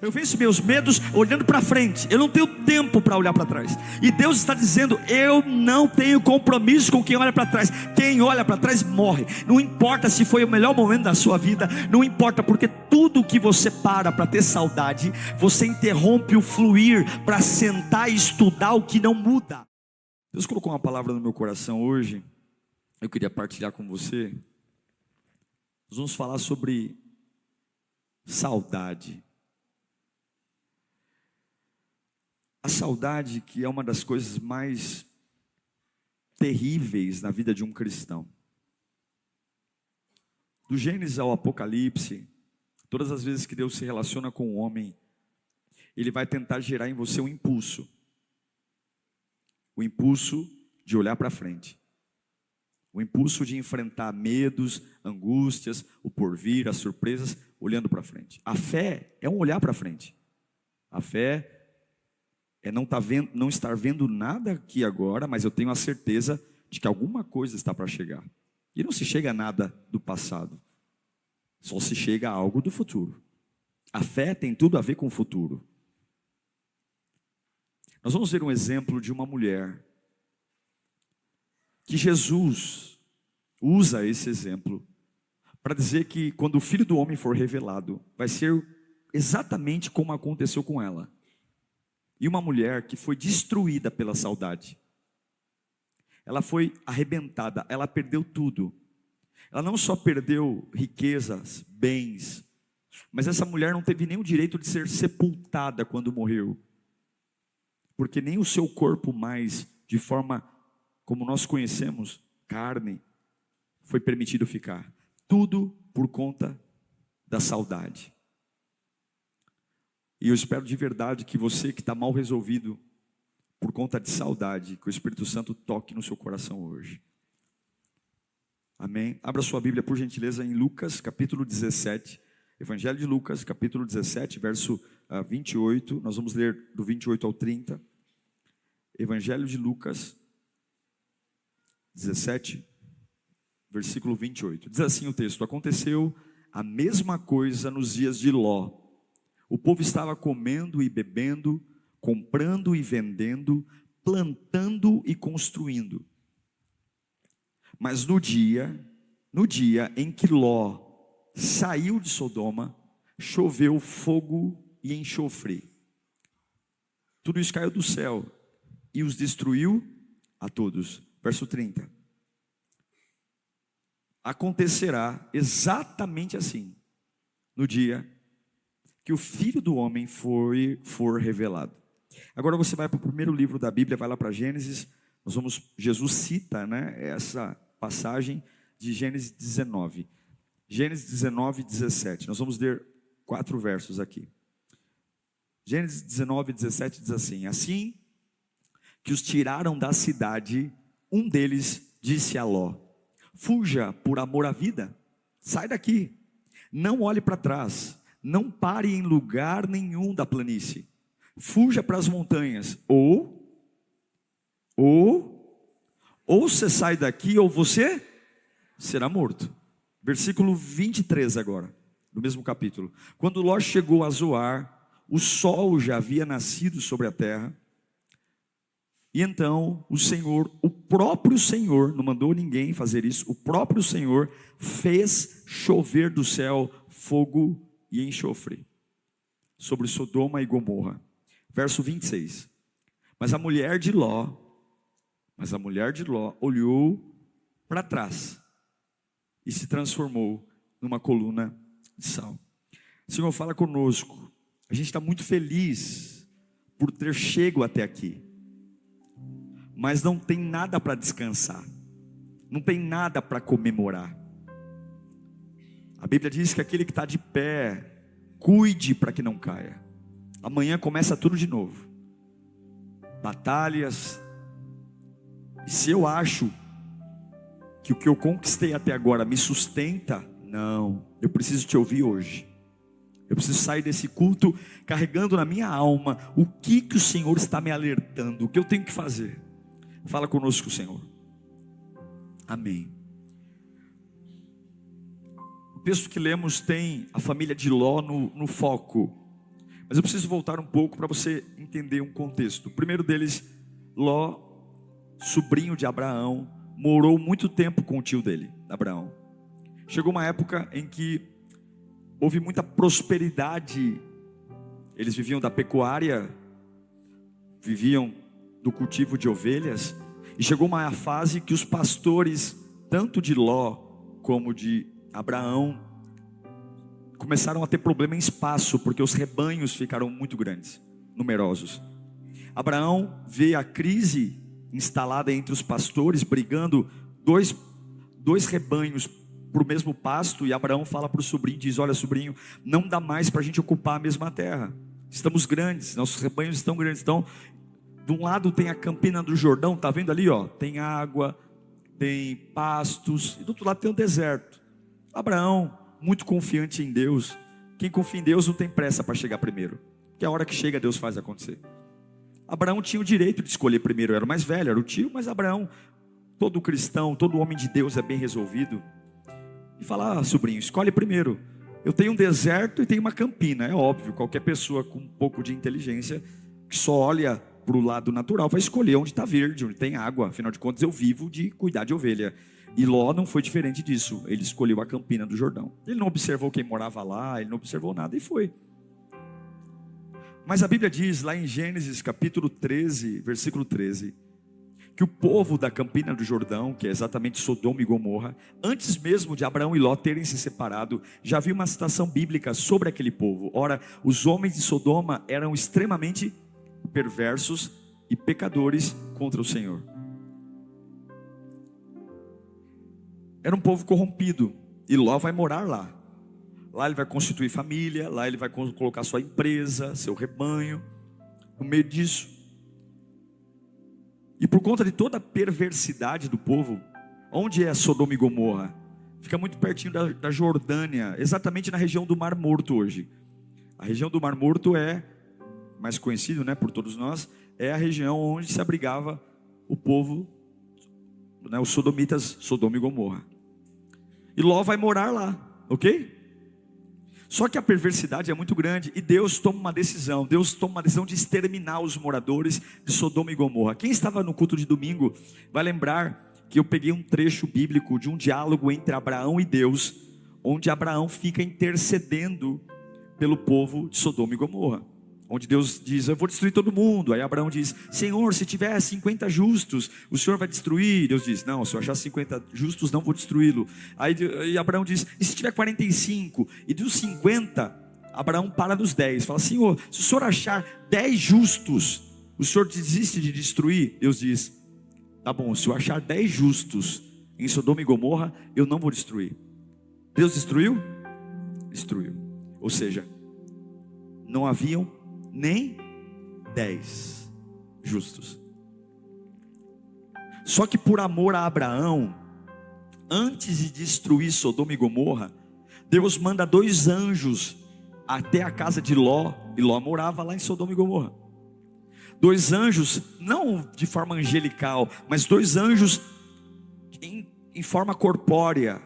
Eu venço meus medos olhando para frente. Eu não tenho tempo para olhar para trás. E Deus está dizendo: eu não tenho compromisso com quem olha para trás. Quem olha para trás morre. Não importa se foi o melhor momento da sua vida. Não importa, porque tudo que você para ter saudade, você interrompe o fluir para sentar e estudar o que não muda. Deus colocou uma palavra no meu coração hoje. Eu queria partilhar com você. Nós vamos falar sobre saudade. A saudade, que é uma das coisas mais terríveis na vida de um cristão. Do Gênesis ao Apocalipse, todas as vezes que Deus se relaciona com o homem, Ele vai tentar gerar em você um impulso. O impulso de olhar para frente. O impulso de enfrentar medos, angústias, o porvir, as surpresas, olhando para frente. A fé é um olhar para frente. A fé é não estar vendo nada aqui agora, mas eu tenho a certeza de que alguma coisa está para chegar. E não se chega a nada do passado, só se chega a algo do futuro. A fé tem tudo a ver com o futuro. Nós vamos ver um exemplo de uma mulher que Jesus usa esse exemplo para dizer que quando o Filho do Homem for revelado, vai ser exatamente como aconteceu com ela. E uma mulher que foi destruída pela saudade. Ela foi arrebentada, ela perdeu tudo. Ela não só perdeu riquezas, bens, mas essa mulher não teve nem o direito de ser sepultada quando morreu. Porque nem o seu corpo mais, de forma como nós conhecemos, carne, foi permitido ficar. Tudo por conta da saudade. E eu espero de verdade que você que está mal resolvido por conta de saudade, que o Espírito Santo toque no seu coração hoje. Amém? Abra sua Bíblia, por gentileza, em Lucas, capítulo 17. Evangelho de Lucas, capítulo 17, verso 28. Nós vamos ler do 28 ao 30. Evangelho de Lucas 17, versículo 28. Diz assim o texto: aconteceu a mesma coisa nos dias de Ló. O povo estava comendo e bebendo, comprando e vendendo, plantando e construindo. Mas no dia em que Ló saiu de Sodoma, choveu fogo e enxofre. Tudo isso caiu do céu e os destruiu a todos. Verso 30. Acontecerá exatamente assim no dia que o Filho do Homem for revelado. Agora você vai para o primeiro livro da Bíblia, vai lá para Gênesis. Jesus cita, essa passagem de Gênesis 19. Gênesis 19, 17. Nós vamos ler 4 versos aqui. Gênesis 19, 17 diz assim: assim que os tiraram da cidade, um deles disse a Ló: fuja por amor à vida, sai daqui, não olhe para trás, não pare em lugar nenhum da planície, fuja para as montanhas, ou você sai daqui, ou você será morto. Versículo 23 agora, do mesmo capítulo. Quando Ló chegou a Zoar, o sol já havia nascido sobre a terra, e então o próprio Senhor, não mandou ninguém fazer isso, o próprio Senhor fez chover do céu fogo e enxofre sobre Sodoma e Gomorra. Verso 26. Mas a mulher de Ló olhou para trás e se transformou numa coluna de sal. Senhor, fala conosco. A gente está muito feliz por ter chego até aqui, mas não tem nada para descansar, não tem nada para comemorar. A Bíblia diz que aquele que está de pé, cuide para que não caia. Amanhã começa tudo de novo. Batalhas. E se eu acho que o que eu conquistei até agora me sustenta, não, eu preciso te ouvir hoje. Eu preciso sair desse culto carregando na minha alma o que o Senhor está me alertando, o que eu tenho que fazer. Fala conosco, Senhor. Amém. O texto que lemos tem a família de Ló no foco, Mas eu preciso voltar um pouco para você entender um contexto. O primeiro deles, Ló, sobrinho de Abraão, morou muito tempo com o tio dele, Abraão. Chegou uma época em que houve muita prosperidade. Eles viviam da pecuária, viviam do cultivo de ovelhas. E chegou uma fase que os pastores, tanto de Ló como de Abraão, começaram a ter problema em espaço, porque os rebanhos ficaram muito grandes, numerosos. Abraão vê a crise instalada entre os pastores, brigando dois rebanhos para o mesmo pasto. E Abraão fala para o sobrinho, diz: olha, sobrinho, não dá mais para a gente ocupar a mesma terra, estamos grandes, nossos rebanhos estão grandes. Então, de um lado tem a campina do Jordão, está vendo ali, ó, tem água, tem pastos, e do outro lado tem o deserto. Abraão, muito confiante em Deus. Quem confia em Deus não tem pressa para chegar primeiro, porque a hora que chega Deus faz acontecer. Abraão tinha o direito de escolher primeiro, era o mais velho, era o tio, mas Abraão, todo cristão, todo homem de Deus é bem resolvido, e fala: sobrinho, escolhe primeiro. Eu tenho um deserto e tenho uma campina. É óbvio, qualquer pessoa com um pouco de inteligência, que só olha para o lado natural, vai escolher onde está verde, onde tem água. Afinal de contas, eu vivo de cuidar de ovelha. E Ló não foi diferente disso. Ele escolheu a campina do Jordão. Ele não observou quem morava lá, ele não observou nada e foi. Mas a Bíblia diz lá em Gênesis capítulo 13, versículo 13, que o povo da campina do Jordão, que é exatamente Sodoma e Gomorra, antes mesmo de Abraão e Ló terem se separado, já havia uma citação bíblica sobre aquele povo. Ora, os homens de Sodoma eram extremamente perversos e pecadores contra o Senhor. Era um povo corrompido, e Ló vai morar lá. Lá ele vai constituir família, lá ele vai colocar sua empresa, seu rebanho, no meio disso. E por conta de toda a perversidade do povo, onde é Sodoma e Gomorra? Fica muito pertinho da Jordânia, exatamente na região do Mar Morto hoje. A região do Mar Morto é mais conhecido, né, por todos nós, é a região onde se abrigava o povo, né, os sodomitas, Sodoma e Gomorra. E Ló vai morar lá, ok? Só que a perversidade é muito grande e Deus toma uma decisão. Deus toma uma decisão de exterminar os moradores de Sodoma e Gomorra. Quem estava no culto de domingo vai lembrar que eu peguei um trecho bíblico de um diálogo entre Abraão e Deus, onde Abraão fica intercedendo pelo povo de Sodoma e Gomorra, onde Deus diz: eu vou destruir todo mundo. Aí Abraão diz: Senhor, se tiver 50 justos, o Senhor vai destruir? Deus diz: não, se eu achar 50 justos, não vou destruí-lo. Aí Abraão diz: e se tiver 45? E dos 50, Abraão para nos 10, fala: Senhor, se o Senhor achar 10 justos, o Senhor desiste de destruir? Deus diz: tá bom, se eu achar 10 justos em Sodoma e Gomorra, eu não vou destruir. Deus destruiu? Destruiu. Ou seja, não haviam nem 10 justos. Só que por amor a Abraão, antes de destruir Sodoma e Gomorra, Deus manda 2 anjos até a casa de Ló, e Ló morava lá em Sodoma e Gomorra. 2 anjos, não de forma angelical, mas 2 anjos em forma corpórea.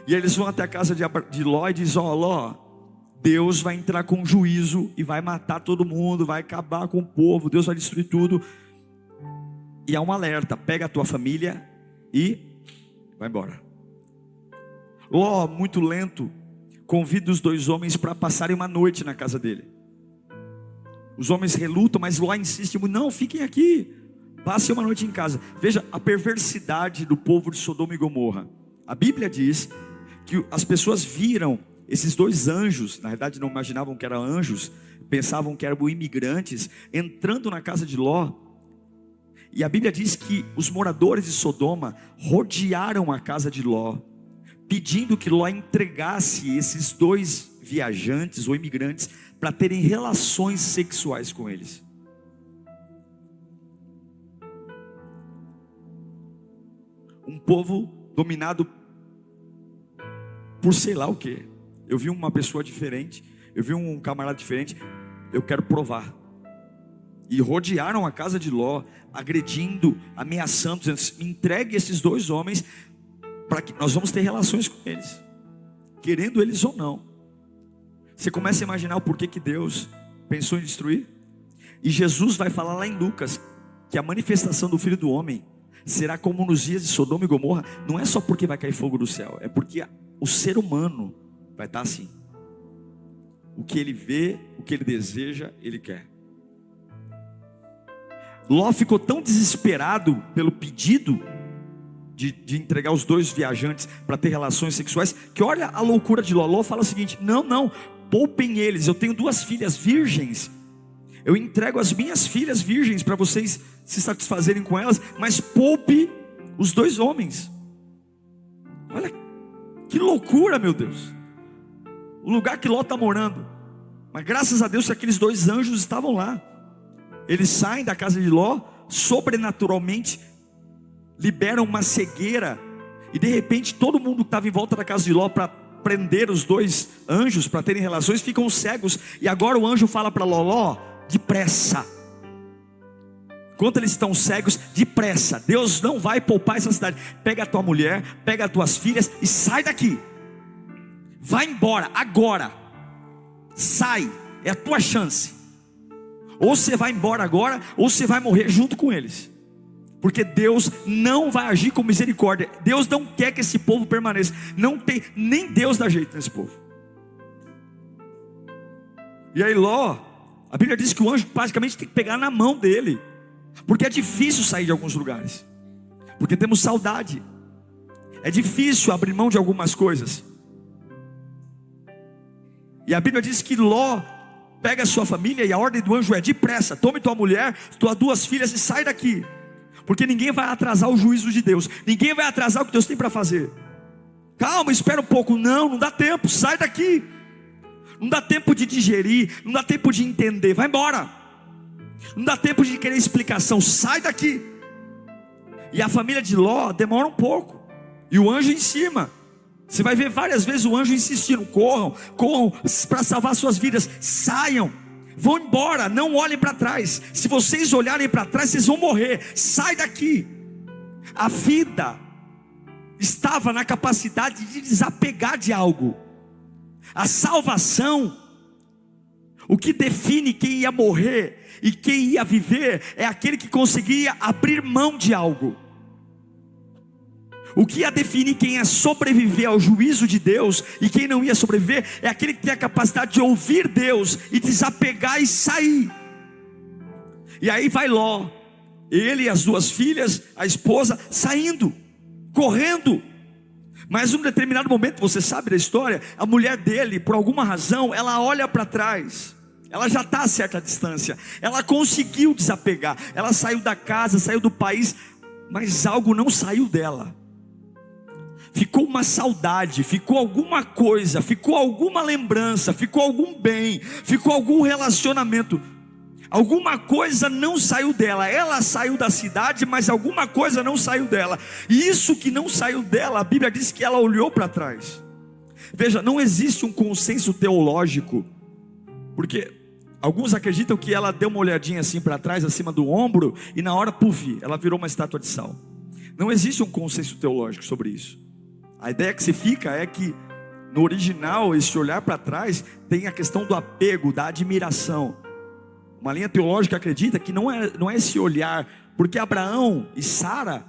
E eles vão até a casa de Ló e dizem: ó, Ló, Deus vai entrar com juízo e vai matar todo mundo, vai acabar com o povo, Deus vai destruir tudo. E há um alerta: pega a tua família e vai embora. Ló, muito lento, convida os 2 homens para passarem uma noite na casa dele. Os homens relutam, mas Ló insiste: não, fiquem aqui, passem uma noite em casa. Veja a perversidade do povo de Sodoma e Gomorra. A Bíblia diz que as pessoas viram esses 2 anjos, na verdade não imaginavam que eram anjos, pensavam que eram imigrantes, entrando na casa de Ló. E a Bíblia diz que os moradores de Sodoma rodearam a casa de Ló, pedindo que Ló entregasse esses 2 viajantes ou imigrantes para terem relações sexuais com eles. Um povo dominado por sei lá o que. Eu vi uma pessoa diferente, eu vi um camarada diferente, eu quero provar. E rodearam a casa de Ló, agredindo, ameaçando, dizendo: me entregue esses 2 homens, para que nós vamos ter relações com eles, querendo eles ou não. Você começa a imaginar o porquê que Deus pensou em destruir? E Jesus vai falar lá em Lucas que a manifestação do Filho do Homem será como nos dias de Sodoma e Gomorra. Não é só porque vai cair fogo do céu, é porque o ser humano vai estar assim. O que ele vê, o que ele deseja, ele quer. Ló ficou tão desesperado pelo pedido de entregar os dois viajantes para ter relações sexuais, que olha a loucura de Ló. Ló fala o seguinte: não, poupem eles, eu tenho 2 filhas virgens, eu entrego as minhas filhas virgens para vocês se satisfazerem com elas, mas poupe os 2 homens. Olha que loucura, meu Deus, o lugar que Ló está morando. Mas graças a Deus que aqueles 2 anjos estavam lá. Eles saem da casa de Ló, sobrenaturalmente liberam uma cegueira, e de repente todo mundo que estava em volta da casa de Ló para prender os 2 anjos para terem relações, ficam cegos. E agora o anjo fala para Ló: Ló, depressa. Enquanto eles estão cegos, depressa, Deus não vai poupar essa cidade. Pega a tua mulher, pega as tuas filhas e sai daqui. Vai embora agora. Sai, é a tua chance. Ou você vai embora agora, ou você vai morrer junto com eles. Porque Deus não vai agir com misericórdia. Deus não quer que esse povo permaneça. Não tem, nem Deus dá jeito nesse povo. E aí Ló, a Bíblia diz que o anjo praticamente tem que pegar na mão dele, porque é difícil sair de alguns lugares, porque temos saudade. É difícil abrir mão de algumas coisas. E a Bíblia diz que Ló pega a sua família, e a ordem do anjo é: depressa, tome tua mulher, tuas 2 filhas e sai daqui. Porque ninguém vai atrasar o juízo de Deus. Ninguém vai atrasar o que Deus tem para fazer. Calma, espera um pouco. Não dá tempo, sai daqui. Não dá tempo de digerir, não dá tempo de entender, vai embora. Não dá tempo de querer explicação, sai daqui. E a família de Ló demora um pouco, e o anjo em cima. Você vai ver várias vezes o anjo insistindo: corram para salvar suas vidas, saiam, vão embora, não olhem para trás. Se vocês olharem para trás, vocês vão morrer. Sai daqui. A vida estava na capacidade de desapegar de algo. A salvação, o que define quem ia morrer e quem ia viver, é aquele que conseguia abrir mão de algo. O que ia definir quem ia sobreviver ao juízo de Deus e quem não ia sobreviver, é aquele que tem a capacidade de ouvir Deus e desapegar e sair. E aí vai Ló, ele e as 2 filhas, a esposa, saindo, correndo. Mas em um determinado momento, você sabe da história, a mulher dele, por alguma razão, ela olha para trás. Ela já está a certa distância, ela conseguiu desapegar, ela saiu da casa, saiu do país, mas algo não saiu dela. Ficou uma saudade, ficou alguma coisa, ficou alguma lembrança, ficou algum bem, ficou algum relacionamento. Alguma coisa não saiu dela. Ela saiu da cidade, mas alguma coisa não saiu dela. E isso que não saiu dela, a Bíblia diz que ela olhou para trás. Veja, não existe um consenso teológico, porque alguns acreditam que ela deu uma olhadinha assim para trás, acima do ombro, e na hora, puf, ela virou uma estátua de sal. Não existe um consenso teológico sobre isso. A ideia que se fica é que no original, esse olhar para trás tem a questão do apego, da admiração. Uma linha teológica acredita que não é esse olhar, porque Abraão e Sara,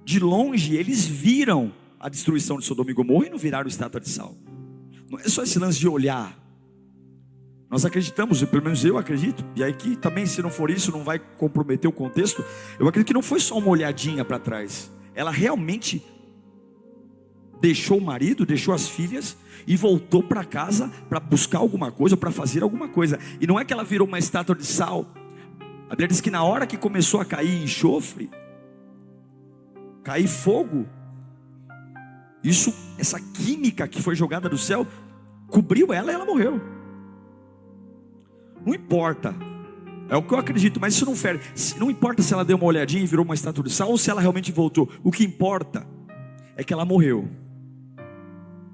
de longe, eles viram a destruição de Sodoma e Gomorra e não viraram estátua de sal. Não é só esse lance de olhar. Nós acreditamos, pelo menos eu acredito, e aqui também, se não for isso, não vai comprometer o contexto. Eu acredito que não foi só uma olhadinha para trás. Ela realmente deixou o marido, deixou as filhas e voltou para casa para buscar alguma coisa, para fazer alguma coisa. E não é que ela virou uma estátua de sal. A Bíblia diz que na hora que começou a cair enxofre, cair fogo, essa química que foi jogada do céu, cobriu ela e ela morreu. Não importa, é o que eu acredito, mas isso não fere. Não importa se ela deu uma olhadinha e virou uma estátua de sal, ou se ela realmente voltou. O que importa é que ela morreu.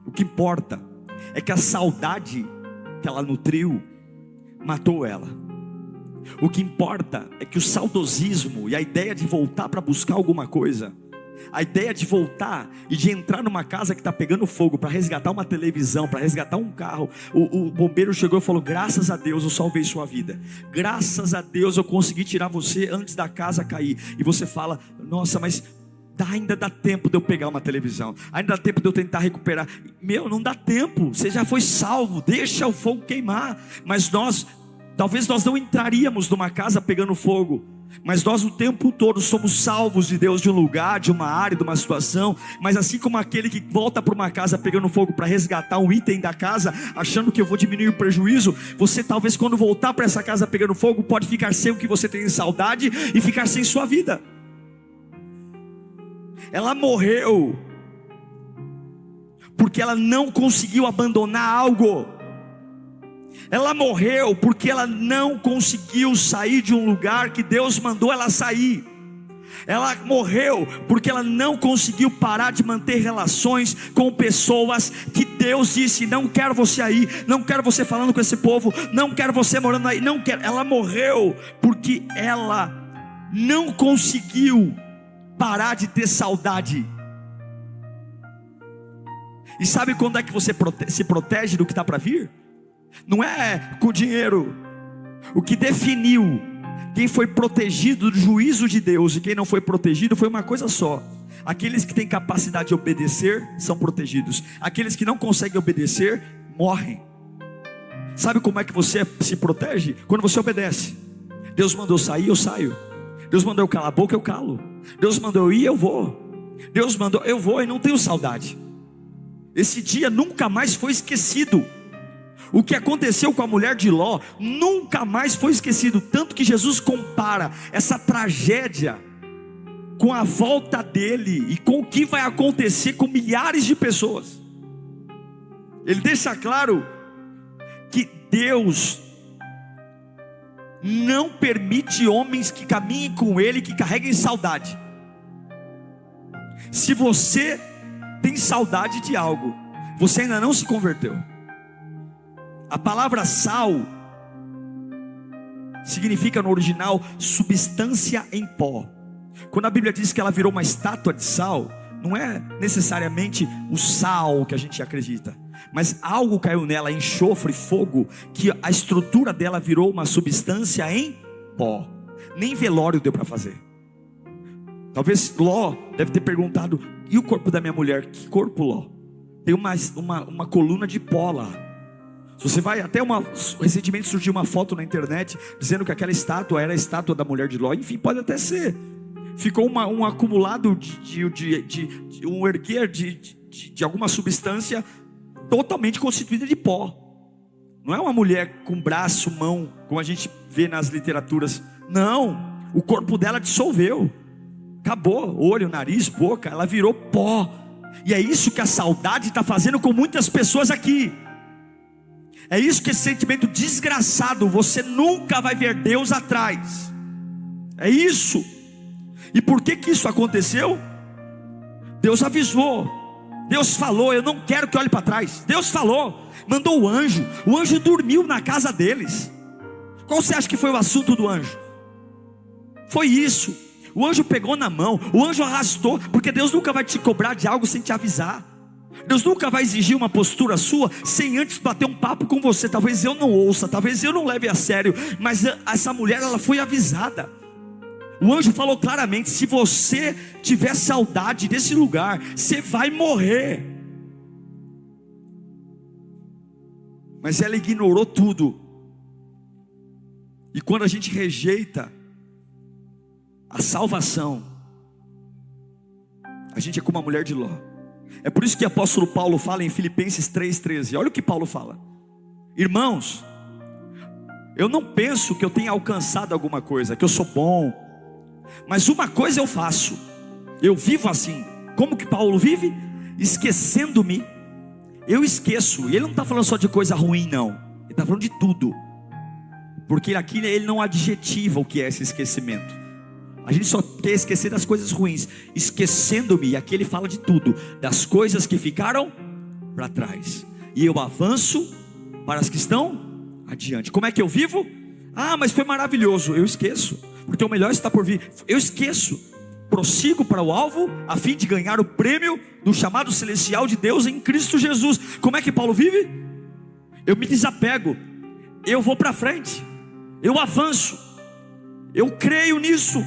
O que importa é que a saudade que ela nutriu matou ela. O que importa é que o saudosismo e a ideia de voltar para buscar alguma coisa A ideia de voltar e de entrar numa casa que está pegando fogo para resgatar uma televisão, para resgatar um carro. O bombeiro chegou e falou: graças a Deus eu salvei sua vida. Graças a Deus eu consegui tirar você antes da casa cair. E você fala: nossa, mas ainda dá tempo de eu pegar uma televisão, ainda dá tempo de eu tentar recuperar. Meu, não dá tempo, você já foi salvo, deixa o fogo queimar. Mas talvez nós não entraríamos numa casa pegando fogo, mas nós o tempo todo somos salvos de Deus, de um lugar, de uma área, de uma situação. Mas assim como aquele que volta para uma casa pegando fogo para resgatar um item da casa, achando que eu vou diminuir o prejuízo, você talvez quando voltar para essa casa pegando fogo, pode ficar sem o que você tem em saudade e ficar sem sua vida. Ela morreu porque ela não conseguiu abandonar algo. Ela morreu porque ela não conseguiu sair de um lugar que Deus mandou ela sair. Ela morreu porque ela não conseguiu parar de manter relações com pessoas que Deus disse: não quero você aí, não quero você falando com esse povo, não quero você morando aí, não quero. Ela morreu porque ela não conseguiu parar de ter saudade. E sabe quando é que você se protege do que está para vir? Não é com dinheiro. O que definiu quem foi protegido do juízo de Deus e quem não foi protegido foi uma coisa só: aqueles que têm capacidade de obedecer são protegidos, aqueles que não conseguem obedecer morrem. Sabe como é que você se protege? Quando você obedece. Deus mandou sair, eu saio. Deus mandou eu calar a boca, eu calo. Deus mandou eu ir, eu vou. Deus mandou, eu vou e não tenho saudade. Esse dia nunca mais foi esquecido. O que aconteceu com a mulher de Ló nunca mais foi esquecido. Tanto que Jesus compara essa tragédia com a volta dele e com o que vai acontecer com milhares de pessoas. Ele deixa claro que Deus não permite homens que caminhem com Ele, que carreguem saudade. Se você tem saudade de algo, você ainda não se converteu. A palavra sal significa no original substância em pó. Quando a Bíblia diz que ela virou uma estátua de sal, não é necessariamente o sal que a gente acredita, mas algo caiu nela, enxofre, fogo, que a estrutura dela virou uma substância em pó. Nem velório deu para fazer. Talvez Ló deve ter perguntado: e o corpo da minha mulher? Que corpo, Ló? Tem uma coluna de pó lá. Se você vai até recentemente surgiu uma foto na internet dizendo que aquela estátua era a estátua da mulher de Ló. Enfim, pode até ser. Ficou um acumulado um erguer de alguma substância totalmente constituída de pó. Não é uma mulher com braço, mão, como a gente vê nas literaturas. Não, o corpo dela dissolveu. Acabou, olho, nariz, boca, ela virou pó. E é isso que a saudade está fazendo com muitas pessoas aqui. É isso que esse sentimento desgraçado, você nunca vai ver Deus atrás. É isso. E por que isso aconteceu? Deus avisou, Deus falou: eu não quero que olhe para trás. Deus falou, mandou o anjo dormiu na casa deles. Qual você acha que foi o assunto do anjo? Foi isso. O anjo pegou na mão, o anjo arrastou, porque Deus nunca vai te cobrar de algo sem te avisar. Deus nunca vai exigir uma postura sua sem antes bater um papo com você. Talvez eu não ouça, talvez eu não leve a sério, mas essa mulher, ela foi avisada. O anjo falou claramente: se você tiver saudade desse lugar, você vai morrer. Mas ela ignorou tudo. E quando a gente rejeita a salvação, a gente é como a mulher de Ló. É por isso que o apóstolo Paulo fala em Filipenses 3,13. Olha o que Paulo fala: irmãos, eu não penso que eu tenha alcançado alguma coisa, que eu sou bom, mas uma coisa eu faço, eu vivo assim. Como que Paulo vive? Esquecendo-me, eu esqueço. E ele não está falando só de coisa ruim, não. Ele está falando de tudo. Porque aqui ele não adjetiva o que é esse esquecimento. A gente só quer esquecer das coisas ruins. Esquecendo-me, e aqui ele fala de tudo, das coisas que ficaram para trás, e eu avanço para as que estão adiante. Como é que eu vivo? Ah, mas foi maravilhoso. Eu esqueço, porque o melhor está por vir. Eu esqueço. prossigo para o alvo, a fim de ganhar o prêmio do chamado celestial de Deus em Cristo Jesus. Como é que Paulo vive? Eu me desapego, eu vou para frente, eu avanço, eu creio nisso.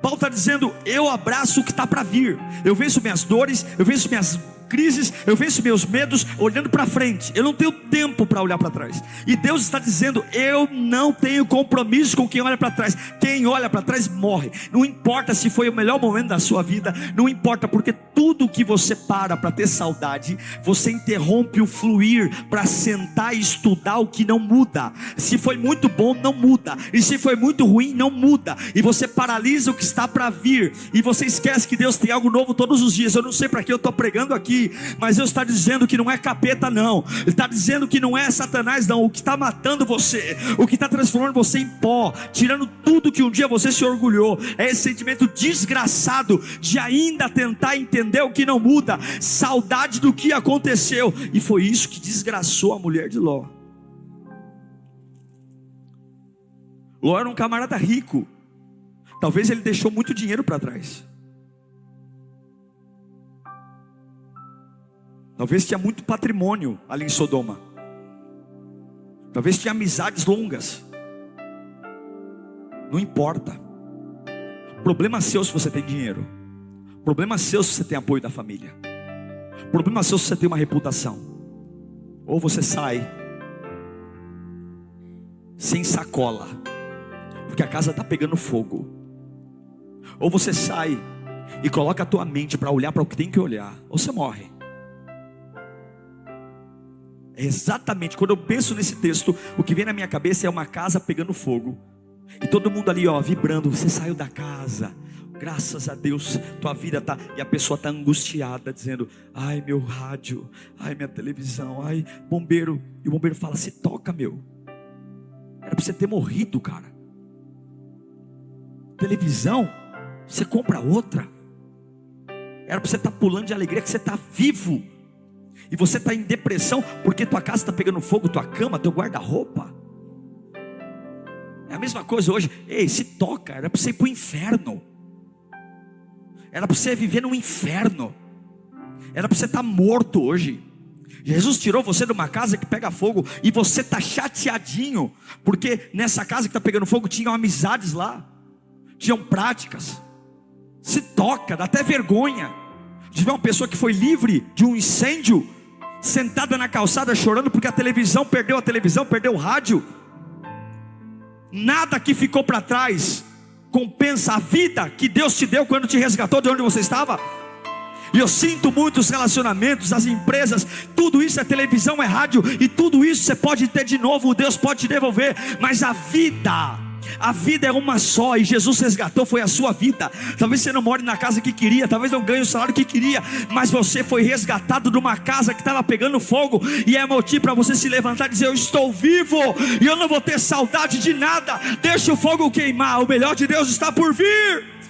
Paulo está dizendo, eu abraço o que está para vir, eu venço minhas dores, eu venço minhas crises, eu venço meus medos olhando para frente. Eu não tenho tempo para olhar para trás. E Deus está dizendo, eu não tenho compromisso com quem olha para trás. Quem olha para trás morre. Não importa se foi o melhor momento da sua vida, não importa, porque tudo que você para ter saudade, você interrompe o fluir para sentar e estudar o que não muda. Se foi muito bom, não muda, e se foi muito ruim, não muda, e você paralisa o que está para vir, e você esquece que Deus tem algo novo todos os dias. Eu não sei para que eu estou pregando aqui, mas Deus está dizendo que não é capeta não, Ele está dizendo que não é Satanás não. O que está matando você, o que está transformando você em pó, tirando tudo que um dia você se orgulhou, é esse sentimento desgraçado de ainda tentar entender o que não muda, saudade do que aconteceu. E foi isso que desgraçou a mulher de Ló. Ló era um camarada rico, talvez ele deixou muito dinheiro para trás. Talvez tinha muito patrimônio ali em Sodoma. Talvez tinha amizades longas. Não importa. Problema seu se você tem dinheiro. Problema seu se você tem apoio da família. Problema seu se você tem uma reputação. Ou você sai sem sacola, porque a casa está pegando fogo. Ou você sai e coloca a tua mente para olhar para o que tem que olhar, ou você morre. Exatamente, quando eu penso nesse texto, o que vem na minha cabeça é uma casa pegando fogo, e todo mundo ali vibrando. Você saiu da casa, graças a Deus, tua vida está, e a pessoa está angustiada, dizendo, ai meu rádio, ai minha televisão, ai bombeiro. E o bombeiro fala, se toca meu, era para você ter morrido, cara. Televisão, você compra outra. Era para você estar pulando de alegria que você está vivo. E você está em depressão porque tua casa está pegando fogo, tua cama, teu guarda-roupa. É a mesma coisa hoje. Ei, se toca, era para você ir para o inferno. Era para você viver no inferno. Era para você estar morto hoje. Jesus tirou você de uma casa que pega fogo, e você está chateadinho, porque nessa casa que está pegando fogo tinham amizades lá, tinham práticas. Se toca, dá até vergonha de ver uma pessoa que foi livre de um incêndio, sentada na calçada chorando porque a televisão, perdeu o rádio. Nada que ficou para trás compensa a vida que Deus te deu quando te resgatou de onde você estava. E eu sinto muitos relacionamentos, as empresas, tudo isso é televisão, é rádio, e tudo isso você pode ter de novo, Deus pode te devolver, mas a vida é uma só, e Jesus resgatou, foi a sua vida. Talvez você não more na casa que queria, talvez não ganhe o salário que queria, mas você foi resgatado de uma casa que estava pegando fogo, e é motivo para você se levantar e dizer, eu estou vivo, e eu não vou ter saudade de nada. Deixa o fogo queimar, o melhor de Deus está por vir.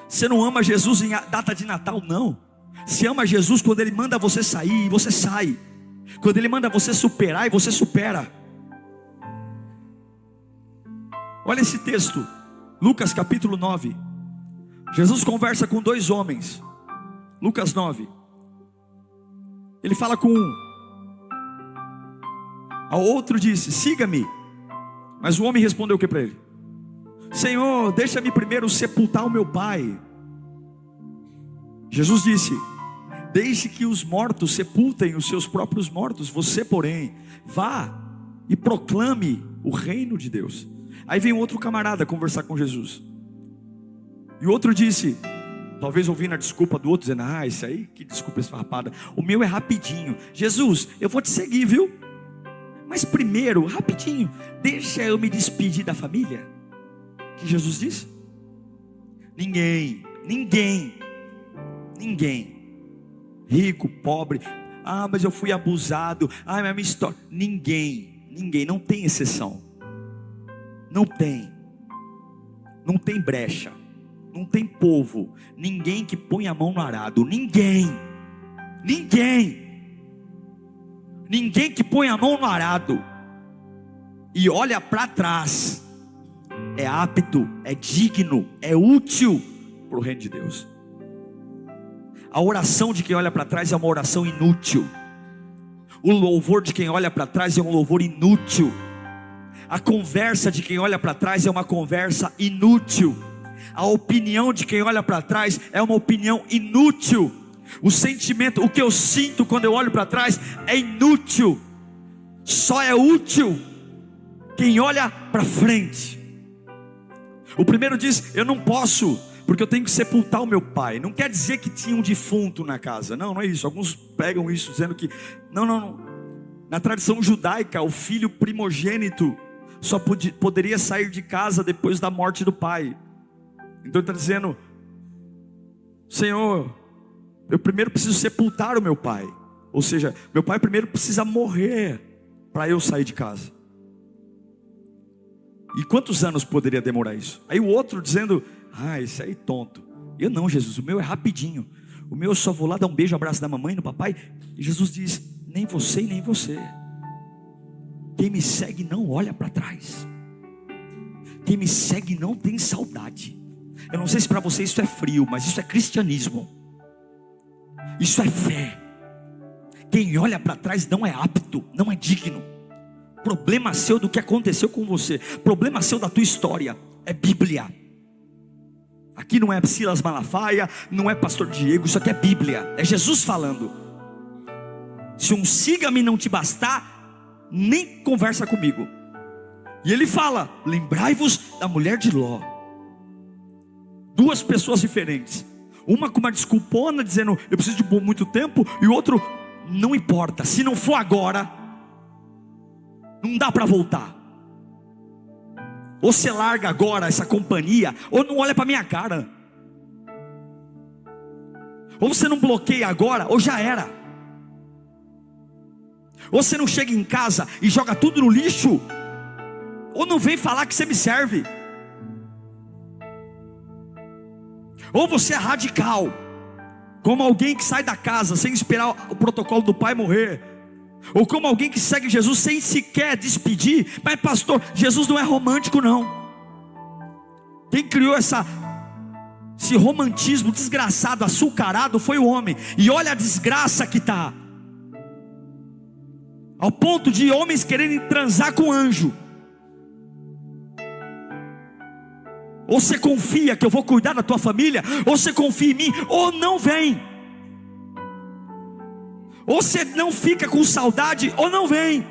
Você não ama Jesus em data de Natal, não. Você ama Jesus quando Ele manda você sair, e você sai. Quando Ele manda você superar, e você supera. Olha esse texto, Lucas capítulo 9. Jesus conversa com dois homens. Lucas 9. Ele fala com um. Ao outro disse, siga-me. Mas o homem respondeu o que para ele? Senhor, deixa-me primeiro sepultar o meu pai. Jesus disse, deixe que os mortos sepultem os seus próprios mortos. Você, porém, vá e proclame o reino de Deus. Aí vem um outro camarada conversar com Jesus. E o outro disse, talvez ouvindo a desculpa do outro, dizendo, isso aí, que desculpa esfarrapada. O meu é rapidinho. Jesus, eu vou te seguir, viu? Mas primeiro, rapidinho, deixa eu me despedir da família. Que Jesus disse? Ninguém, rico, pobre, mas eu fui abusado, mas minha história, ninguém, não tem exceção, não tem brecha, não tem povo, ninguém que põe a mão no arado, ninguém que põe a mão no arado e olha para trás, é apto, é digno, é útil para o reino de Deus. A oração de quem olha para trás é uma oração inútil. O louvor de quem olha para trás é um louvor inútil. A conversa de quem olha para trás é uma conversa inútil. A opinião de quem olha para trás é uma opinião inútil. O sentimento, o que eu sinto quando eu olho para trás é inútil. Só é útil quem olha para frente. O primeiro diz: eu não posso, porque eu tenho que sepultar o meu pai. Não quer dizer que tinha um defunto na casa. Não, não é isso. Alguns pegam isso dizendo que não. Na tradição judaica, o filho primogênito só poderia sair de casa depois da morte do pai. Então ele está dizendo: Senhor, eu primeiro preciso sepultar o meu pai. Ou seja, meu pai primeiro precisa morrer para eu sair de casa. E quantos anos poderia demorar isso? Aí o outro dizendo: esse aí tonto. Eu não, Jesus, o meu é rapidinho. O meu eu só vou lá dar um beijo, abraço da mamãe, no papai. E Jesus diz: nem você e nem você. Quem me segue não olha para trás. Quem me segue não tem saudade. Eu não sei se para você isso é frio, mas isso é cristianismo. Isso é fé. Quem olha para trás não é apto, não é digno. Problema seu do que aconteceu com você, problema seu da tua história, é Bíblia. Aqui não é Silas Malafaia, não é pastor Diego, isso aqui é Bíblia, é Jesus falando. Se um siga-me não te bastar, nem conversa comigo. E ele fala: lembrai-vos da mulher de Ló. Duas pessoas diferentes, uma com uma desculpona dizendo eu preciso de muito tempo, e o outro: não importa, se não for agora, não dá para voltar. Ou você larga agora essa companhia, ou não olha para minha cara. Ou você não bloqueia agora, ou já era. Ou você não chega em casa e joga tudo no lixo, ou não vem falar que você me serve. Ou você é radical, como alguém que sai da casa sem esperar o protocolo do pai morrer, ou como alguém que segue Jesus sem sequer despedir. Mas pastor, Jesus não é romântico não. Quem criou esse romantismo desgraçado, açucarado, foi o homem. E olha a desgraça que está, ao ponto de homens quererem transar com anjo. Ou você confia que eu vou cuidar da tua família, ou você confia em mim, ou não vem. Ou você não fica com saudade, ou não vem.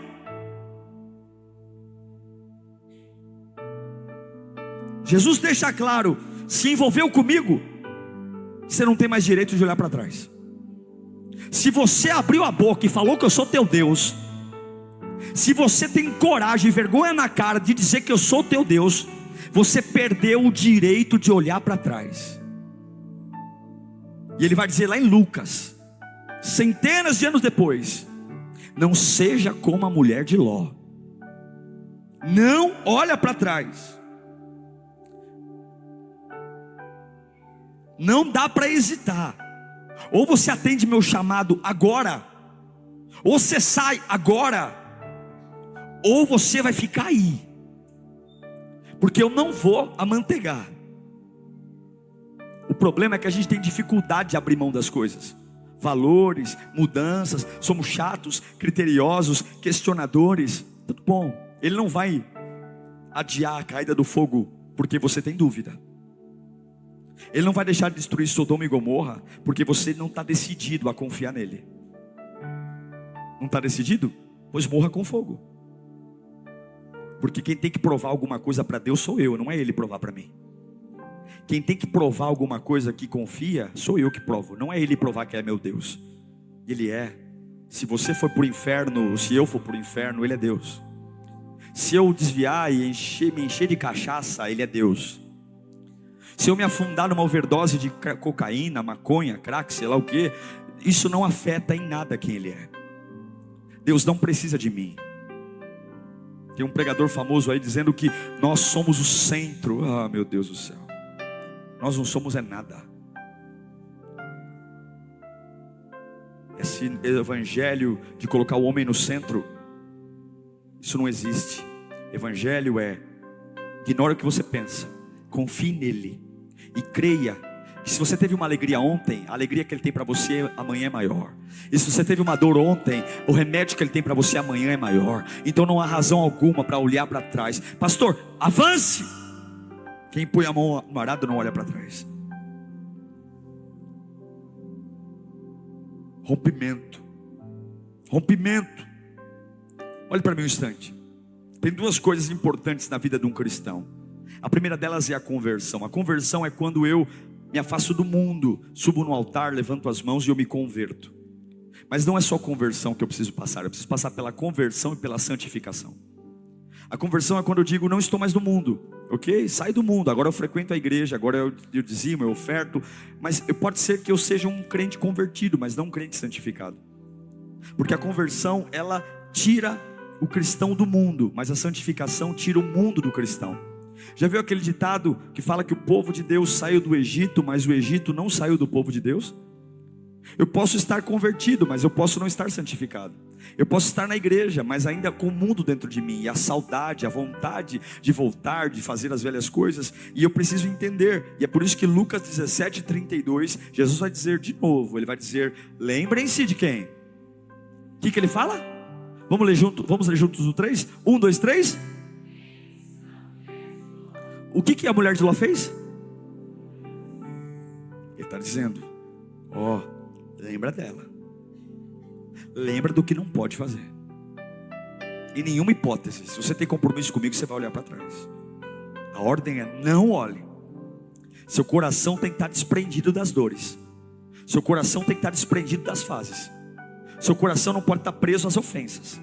Jesus deixa claro: se envolveu comigo, você não tem mais direito de olhar para trás. Se você abriu a boca e falou que eu sou teu Deus, se você tem coragem e vergonha na cara de dizer que eu sou teu Deus, você perdeu o direito de olhar para trás. E ele vai dizer lá em Lucas, centenas de anos depois: não seja como a mulher de Ló. Não olha para trás. Não dá para hesitar. Ou você atende meu chamado agora, ou você sai agora, ou você vai ficar aí, porque eu não vou amanteigar. O problema é que a gente tem dificuldade de abrir mão das coisas. Valores, mudanças, somos chatos, criteriosos, questionadores. Tudo bom, ele não vai adiar a caída do fogo porque você tem dúvida. Ele não vai deixar de destruir Sodoma e Gomorra porque você não está decidido a confiar nele. Não está decidido? Pois morra com fogo. Porque quem tem que provar alguma coisa para Deus sou eu, não é ele provar para mim. Quem tem que provar alguma coisa que confia, sou eu que provo, não é ele provar que é meu Deus. Ele é. Se você for para o inferno, se eu for para o inferno, ele é Deus. Se eu desviar e me encher de cachaça, ele é Deus. Se eu me afundar numa overdose de cocaína, maconha, crack, sei lá o que, isso não afeta em nada quem ele é. Deus não precisa de mim. Tem um pregador famoso aí dizendo que nós somos o centro. Ah, meu Deus do céu. Nós não somos é nada. Esse evangelho de colocar o homem no centro, isso não existe. Evangelho é Ignora o que você pensa. Confie nele. E creia que se você teve uma alegria ontem, a alegria que ele tem para você amanhã é maior. E se você teve uma dor ontem, o remédio que ele tem para você amanhã é maior. Então não há razão alguma para olhar para trás. Pastor, avance. Quem põe a mão no arado não olha para trás. Rompimento. Rompimento. Olhe para mim um instante. Tem duas coisas importantes na vida de um cristão. A primeira delas é a conversão. A conversão é quando eu me afasto do mundo, subo no altar, levanto as mãos e eu me converto. Mas não é só conversão que eu preciso passar. Eu preciso passar pela conversão e pela santificação. A conversão é quando eu digo, não estou mais no mundo, ok? Sai do mundo, agora eu frequento a igreja, agora eu dizimo, eu oferto. Mas pode ser que eu seja um crente convertido, mas não um crente santificado. Porque a conversão, ela tira o cristão do mundo, mas a santificação tira o mundo do cristão. Já viu aquele ditado que fala que o povo de Deus saiu do Egito, mas o Egito não saiu do povo de Deus? Eu posso estar convertido, mas eu posso não estar santificado. Eu posso estar na igreja, mas ainda com o mundo dentro de mim, e a saudade, a vontade de voltar, de fazer as velhas coisas, e eu preciso entender. E é por isso que Lucas 17:32, Jesus vai dizer de novo, ele vai dizer, lembrem-se de quem? O que ele fala? Vamos ler juntos o 3? 1, 2, 3. O que a mulher de Ló fez? Ele está dizendo, lembra dela. Lembra do que não pode fazer. Em nenhuma hipótese, se você tem compromisso comigo, você vai olhar para trás. A ordem é, não olhe. Seu coração tem que estar desprendido das dores. Seu coração tem que estar desprendido das fases. Seu coração não pode estar preso às ofensas.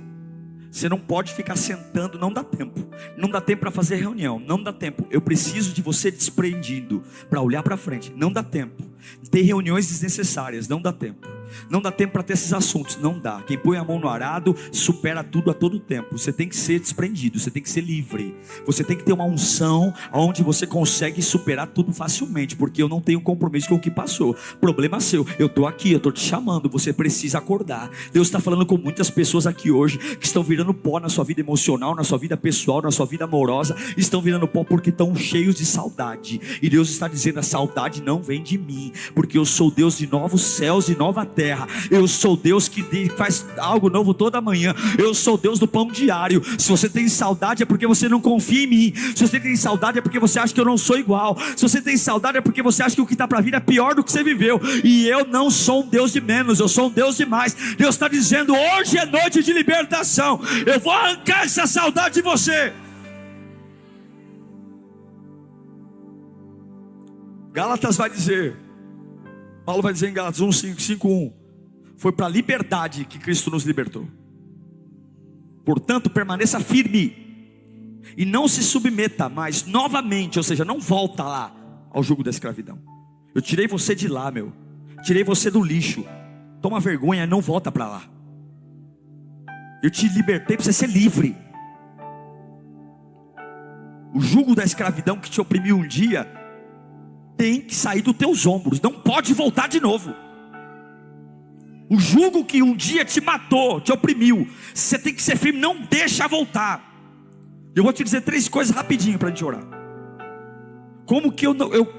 Você não pode ficar sentando, não dá tempo. Não dá tempo para fazer reunião, não dá tempo. Eu preciso de você desprendido para olhar para frente, não dá tempo. Ter reuniões desnecessárias, não dá tempo. Não dá tempo para ter esses assuntos, não dá. Quem põe a mão no arado supera tudo a todo tempo. Você tem que ser desprendido, você tem que ser livre. Você tem que ter uma unção onde você consegue superar tudo facilmente, porque eu não tenho compromisso com o que passou. Problema seu, eu estou aqui, eu estou te chamando. Você precisa acordar. Deus está falando com muitas pessoas aqui hoje que estão virando pó na sua vida emocional, na sua vida pessoal, na sua vida amorosa. Estão virando pó porque estão cheios de saudade. E Deus está dizendo, a saudade não vem de mim, porque eu sou Deus de novos céus e nova terra. Eu sou Deus que faz algo novo toda manhã. Eu sou Deus do pão diário. Se você tem saudade é porque você não confia em mim. Se você tem saudade é porque você acha que eu não sou igual. Se você tem saudade é porque você acha que o que está para vir é pior do que você viveu. E eu não sou um Deus de menos, eu sou um Deus de mais. Deus está dizendo, hoje é noite de libertação. Eu vou arrancar essa saudade de você. Gálatas vai dizer, Paulo vai dizer em Gálatas 5:1, foi para a liberdade que Cristo nos libertou. Portanto, permaneça firme e não se submeta mais novamente, ou seja, não volta lá ao jugo da escravidão. Eu tirei você de lá, tirei você do lixo. Toma vergonha e não volta para lá. Eu te libertei para você ser livre. O jugo da escravidão que te oprimiu um dia tem que sair dos teus ombros, não pode voltar de novo. O jugo que um dia te matou, te oprimiu, você tem que ser firme, não deixa voltar. Eu vou te dizer 3 coisas rapidinho para a gente orar. Como que eu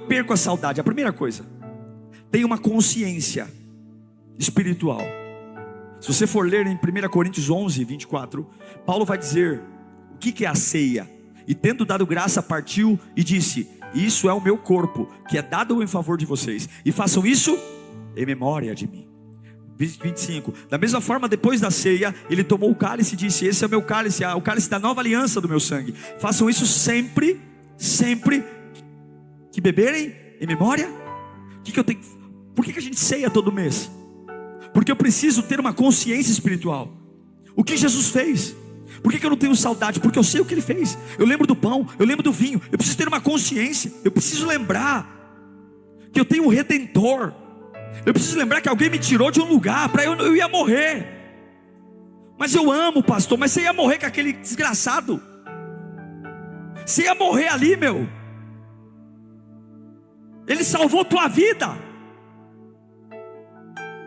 perco a saudade? A primeira coisa, tenha uma consciência espiritual. Se você for ler em 1 Coríntios 11:24, Paulo vai dizer o que é a ceia. E tendo dado graça, partiu e disse, isso é o meu corpo, que é dado em favor de vocês, e façam isso em memória de mim. 25, da mesma forma, depois da ceia, ele tomou o cálice e disse, esse é o meu cálice, o cálice da nova aliança do meu sangue. Façam isso sempre que beberem em memória. Por que a gente ceia todo mês? Porque eu preciso ter uma consciência espiritual. O que Jesus fez? Por que eu não tenho saudade? Porque eu sei o que Ele fez. Eu lembro do pão, eu lembro do vinho. Eu preciso ter uma consciência. Eu preciso lembrar que eu tenho um Redentor. Eu preciso lembrar que alguém me tirou de um lugar para eu ia morrer. Mas eu amo, pastor. Mas você ia morrer com aquele desgraçado. Você ia morrer ali, Ele salvou tua vida.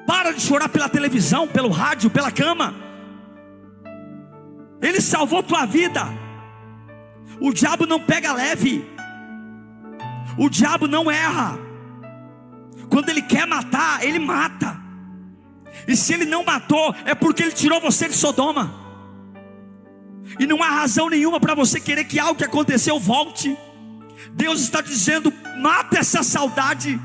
Para de chorar pela televisão, pelo rádio, pela cama. Ele salvou tua vida. O diabo não pega leve. O diabo não erra. Quando ele quer matar, ele mata. E se ele não matou, é porque ele tirou você de Sodoma. E não há razão nenhuma para você querer que algo que aconteceu volte. Deus está dizendo: mata essa saudade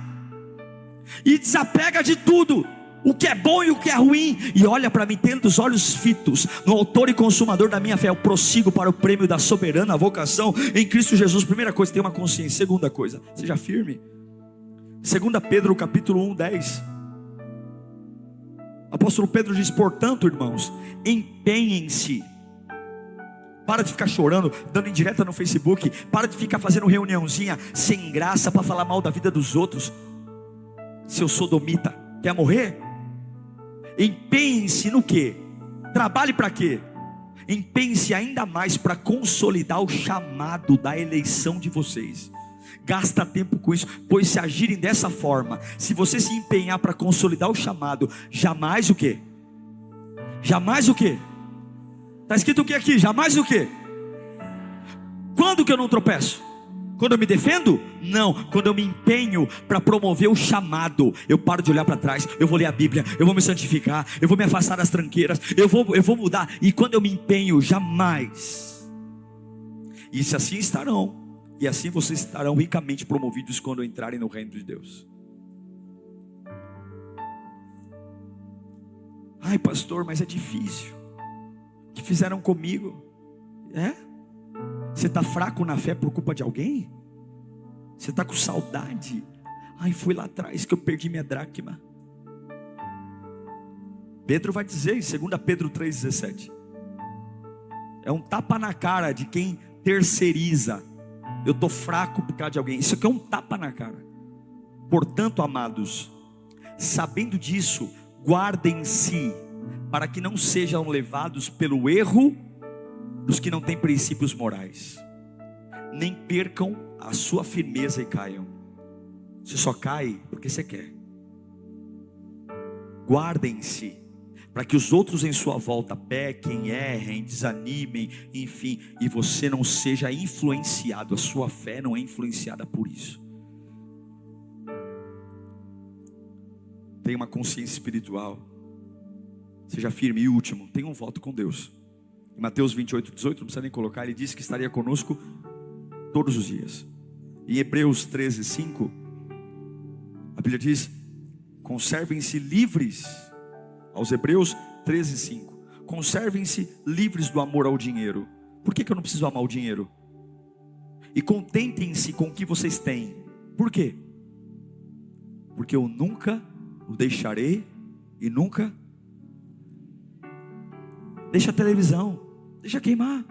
e desapega de tudo, o que é bom e o que é ruim, e olha para mim, tendo os olhos fitos no autor e consumador da minha fé. Eu prossigo para o prêmio da soberana vocação em Cristo Jesus. Primeira coisa, tenha uma consciência. Segunda coisa, seja firme. 2 Pedro capítulo 1, 10. Apóstolo Pedro diz: portanto, irmãos, empenhem-se. Para de ficar chorando, dando indireta no Facebook. Para de ficar fazendo reuniãozinha sem graça para falar mal da vida dos outros. Seu sodomita, quer morrer? Empenhe-se no quê? Trabalhe para quê? Empenhe-se ainda mais para consolidar o chamado da eleição de vocês. Gasta tempo com isso, pois se agirem dessa forma, se você se empenhar para consolidar o chamado, jamais o quê? Jamais o quê? Está escrito o que aqui? Jamais o quê? Quando que eu não tropeço? Quando eu me defendo? Não, quando eu me empenho para promover o chamado. Eu paro de olhar para trás, eu vou ler a Bíblia, eu vou me santificar, eu vou me afastar das tranqueiras, eu vou mudar. E quando eu me empenho, jamais. E se assim estarão, e assim vocês estarão ricamente promovidos quando entrarem no reino de Deus. Ai, pastor, mas é difícil. O que fizeram comigo? Você está fraco na fé por culpa de alguém? Você está com saudade? Ai, foi lá atrás que eu perdi minha dracma. Pedro vai dizer em 2 Pedro 3,17. É um tapa na cara de quem terceiriza. Eu estou fraco por causa de alguém. Isso aqui é um tapa na cara. Portanto, amados, sabendo disso, guardem-se, para que não sejam levados pelo erro dos que não têm princípios morais, nem percam a sua firmeza e caiam. Você só cai porque você quer. Guardem-se, para que os outros em sua volta pequem, errem, desanimem, enfim, e você não seja influenciado. A sua fé não é influenciada por isso. Tenha uma consciência espiritual. Seja firme. E último, tenha um voto com Deus. Em Mateus 28, 18, não precisa nem colocar, ele disse que estaria conosco todos os dias. Em Hebreus 13, 5, a Bíblia diz: conservem-se livres. Aos Hebreus 13, 5, conservem-se livres do amor ao dinheiro. Por que eu não preciso amar o dinheiro? E contentem-se com o que vocês têm. Por quê? Porque eu nunca o deixarei e nunca. Deixa a televisão, deixa queimar.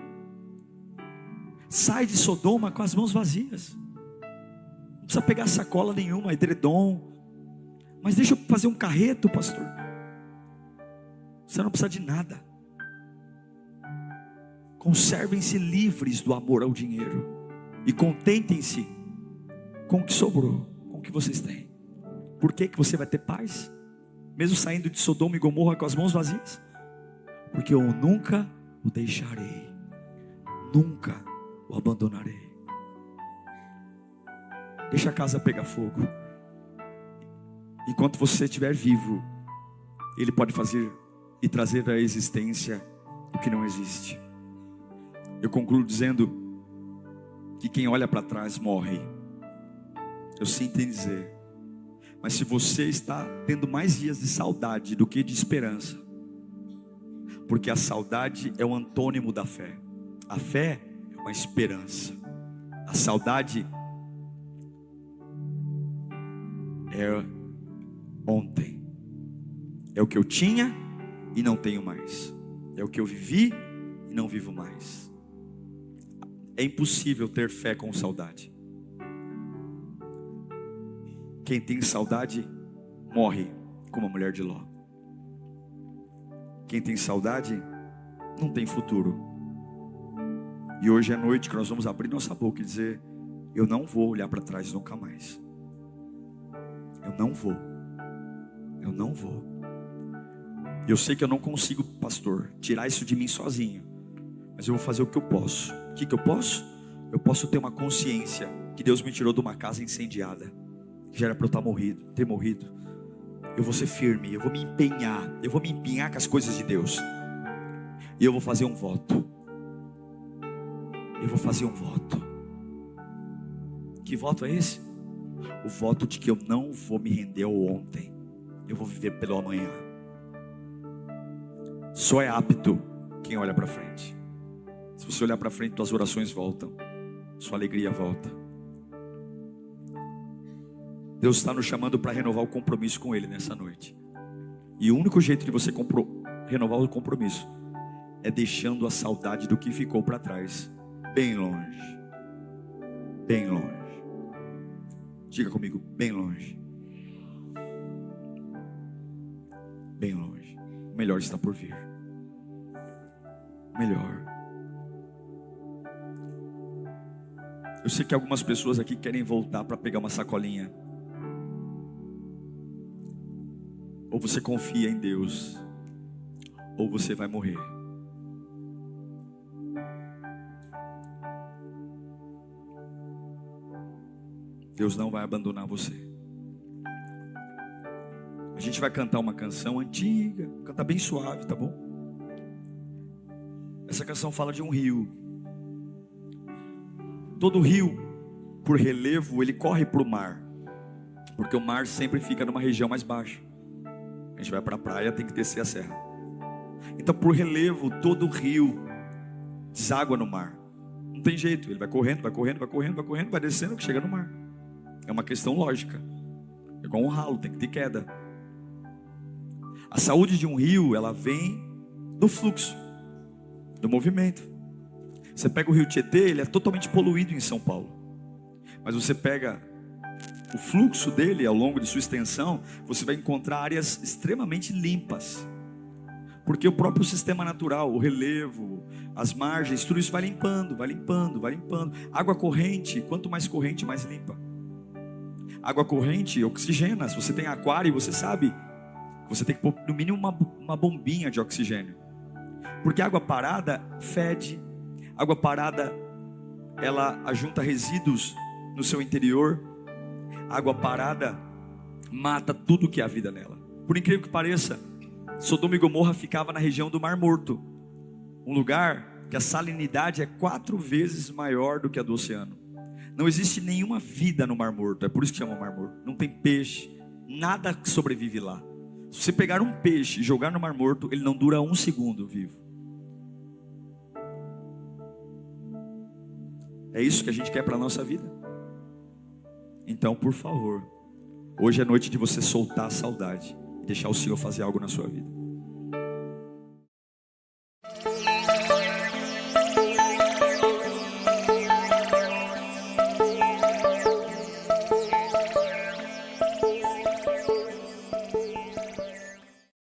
Sai de Sodoma com as mãos vazias. Não precisa pegar sacola nenhuma, edredom. Mas deixa eu fazer um carreto, pastor. Você não precisa de nada. Conservem-se livres do amor ao dinheiro. E contentem-se com o que sobrou, com o que vocês têm. Por que você vai ter paz? Mesmo saindo de Sodoma e Gomorra com as mãos vazias? Porque eu nunca o deixarei, nunca o abandonarei. Deixa a casa pegar fogo. Enquanto você estiver vivo, Ele pode fazer e trazer à existência o que não existe. Eu concluo dizendo que quem olha para trás morre. Eu sinto em dizer, mas se você está tendo mais dias de saudade do que de esperança, porque a saudade é o antônimo da fé. A fé é uma esperança. A saudade é ontem. É o que eu tinha e não tenho mais. É o que eu vivi e não vivo mais. É impossível ter fé com saudade. Quem tem saudade morre como a mulher de Ló. Quem tem saudade não tem futuro. E hoje é noite que nós vamos abrir nossa boca e dizer: eu não vou olhar para trás nunca mais. Eu não vou. Eu não vou. E eu sei que eu não consigo, pastor, tirar isso de mim sozinho. Mas eu vou fazer o que eu posso. O que eu posso? eu posso ter uma consciência que Deus me tirou de uma casa incendiada, que já era para eu ter morrido. Eu vou ser firme, eu vou me empenhar com as coisas de Deus. E eu vou fazer um voto. Que voto é esse? O voto de que eu não vou me render ao ontem, eu vou viver pelo amanhã. Só é apto quem olha para frente. Se você olhar para frente, suas orações voltam, sua alegria volta. Deus está nos chamando para renovar o compromisso com Ele nessa noite. E o único jeito de você renovar o compromisso é deixando a saudade do que ficou para trás, bem longe. Bem longe. Diga comigo, bem longe. Bem longe. O melhor está por vir. Melhor. Eu sei que algumas pessoas aqui querem voltar para pegar uma sacolinha. Ou você confia em Deus, ou você vai morrer. Deus não vai abandonar você. A gente vai cantar uma canção antiga, cantar bem suave, tá bom? Essa canção fala de um rio. Todo rio, por relevo, ele corre para o mar, porque o mar sempre fica numa região mais baixa. A gente vai para a praia, tem que descer a serra. Então, por relevo, todo rio deságua no mar. Não tem jeito, ele vai correndo, vai descendo, que chega no mar. É uma questão lógica. É igual um ralo, tem que ter queda. A saúde de um rio, ela vem do fluxo, do movimento. Você pega o rio Tietê, ele é totalmente poluído em São Paulo. Mas você pega o fluxo dele ao longo de sua extensão, você vai encontrar áreas extremamente limpas. Porque o próprio sistema natural, o relevo, as margens, tudo isso vai limpando. Água corrente, quanto mais corrente, mais limpa. Água corrente oxigena. Se você tem aquário, você sabe, você tem que pôr no mínimo uma bombinha de oxigênio. Porque água parada fede. Água parada, ela ajunta resíduos no seu interior. Água parada mata tudo que há vida nela. Por incrível que pareça, Sodoma e Gomorra ficava na região do Mar Morto, um lugar que a salinidade é 4 vezes maior do que a do oceano. Não existe nenhuma vida no Mar Morto, é por isso que chama Mar Morto. Não tem peixe, nada sobrevive lá. Se você pegar um peixe e jogar no Mar Morto, ele não dura 1 segundo vivo. É isso que a gente quer para a nossa vida. Então, por favor, hoje é noite de você soltar a saudade e deixar o Senhor fazer algo na sua vida.